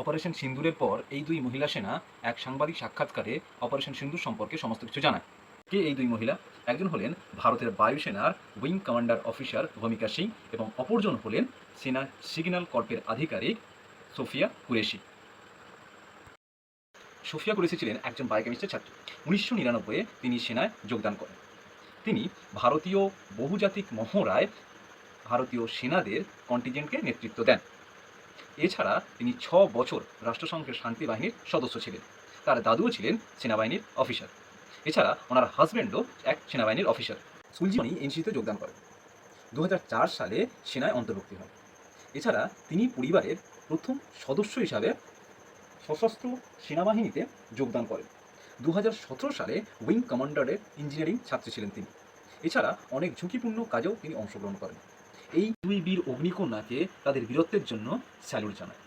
Operation সিন্দুরের পর এই দুই মহিলা সেনা এক সাংবাদিক সাক্ষাৎকারে অপারেশন সিন্দুর সম্পর্কে সমস্ত কিছু জানায়। কে এই দুই মহিলা? একজন হলেন ভারতের বায়ুসেনার উইং কমান্ডার অফিসার ভূমিকা সিং এবং অপরজন হলেন সেনা সিগন্যাল কর্পের আধিকারিক সোফিয়া কুরেশি। সোফিয়া কুরেশি ছিলেন একজন বায়োকেমিস্টের ছাত্রী। 1999-এ তিনি সেনায় যোগদান করেন। তিনি ভারতীয় বহুজাতিক মহড়ায় ভারতীয় সেনাদের কন্টিনজেন্টকে নেতৃত্ব দেন। এছাড়া তিনি 6 বছর রাষ্ট্রসংঘের শান্তি বাহিনীর সদস্য ছিলেন। তার দাদুও ছিলেন সেনাবাহিনীর অফিসার। এছাড়া ওনার হাজব্যান্ডও এক সেনাবাহিনীর অফিসার। স্কুল জীবনেই এনসিসিতে যোগদান করেন। 2004 সালে সেনায় অন্তর্ভুক্তি হয়। এছাড়া তিনি পরিবারের প্রথম সদস্য হিসাবে সশস্ত্র সেনাবাহিনীতে যোগদান করেন। 2017 সালে উইং কমান্ডারের ইঞ্জিনিয়ারিং ছাত্রী ছিলেন তিনি। এছাড়া অনেক ঝুঁকিপূর্ণ কাজেও তিনি অংশগ্রহণ করেন। এই দুই বীর অগ্নিকন্যাকে তাদের বীরত্বের জন্য স্যালুট জানায়।